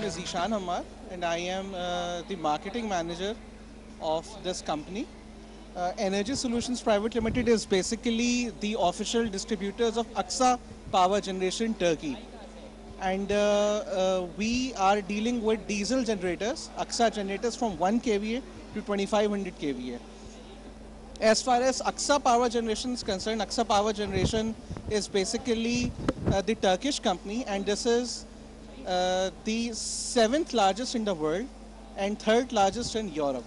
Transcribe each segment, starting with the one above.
name is Ishan Hammar and I am the marketing manager of this company. Energy Solutions Private Limited is basically the official distributors of AXA Power Generation Turkey. And we are dealing with diesel generators, AXA generators from 1 kVA to 2500 kVA. As far as AXA Power Generation is concerned, AXA Power Generation is basically the Turkish company, and this is the seventh largest in the world and third largest in Europe.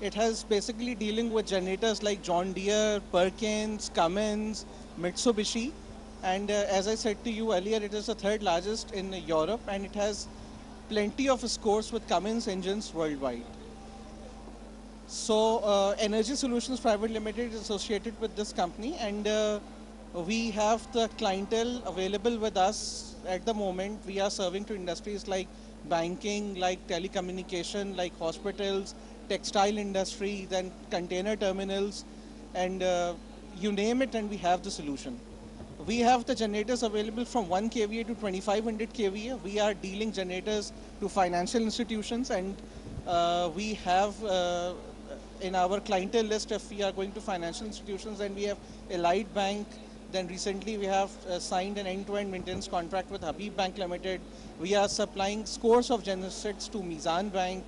It has basically dealing with generators like John Deere, Perkins, Cummins, Mitsubishi, and as I said to you earlier, it is the third largest in Europe, and it has plenty of scores with Cummins engines worldwide. So Energy Solutions Private Limited is associated with this company, and we have the clientele available with us at the moment. We are serving to industries like banking, like telecommunication, like hospitals, textile industry, then container terminals, and you name it, and we have the solution. We have the generators available from 1 kVA to 2500 kVA. We are dealing generators to financial institutions, and we have in our clientele list, if we are going to financial institutions, then we have Elite Bank. Then recently we have signed an end-to-end maintenance contract with Habib Bank Limited. We are supplying scores of generators to Mizan Bank,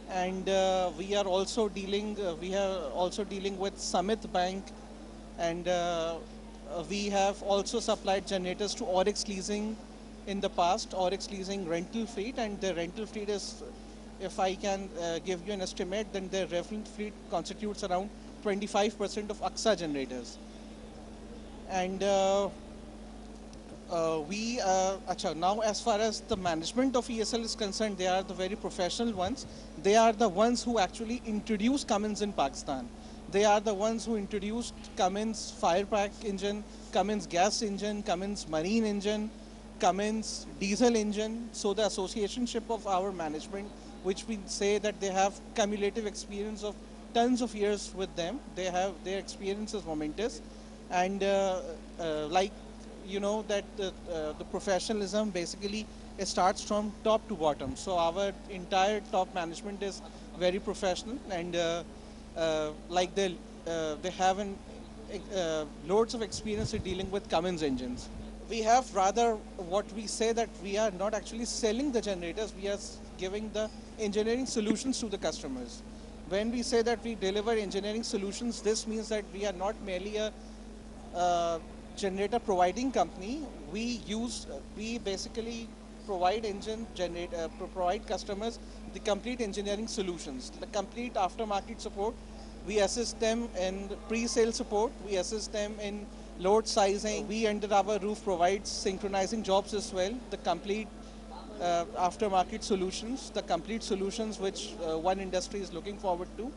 and we are also dealing with Samit Bank, and we have also supplied generators to Oryx Leasing in the past, Oryx Leasing rental fleet, and the rental fleet is, if I can give you an estimate, then the rental fleet constitutes around 25% of AXA generators. And now as far as the management of ESL is concerned, they are the very professional ones. They are the ones who actually introduced Cummins in Pakistan. They are the ones who introduced Cummins Firepack engine, Cummins gas engine, Cummins marine engine, Cummins diesel engine. So the associationship of our management, which we say that they have cumulative experience of tons of years with them. Their experience is momentous, and like you know that the professionalism basically it starts from top to bottom. So our entire top management is very professional, and like they have loads of experience in dealing with Cummins engines. We have rather what we say that we are not actually selling the generators, we are giving the engineering solutions to the customers. When we say that we deliver engineering solutions, this means that we are not merely a generator providing company. We basically provide provide customers the complete engineering solutions, the complete aftermarket support. We assist them in pre-sale support. We assist them in load sizing. We under our roof provide synchronizing jobs as well. The complete aftermarket solutions, the complete solutions which one industry is looking forward to,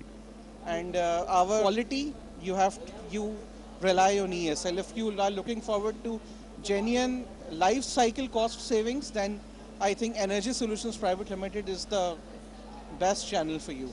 and our quality. You rely on ESL. If you are looking forward to genuine life cycle cost savings, then I think Energy Solutions Private Limited is the best channel for you.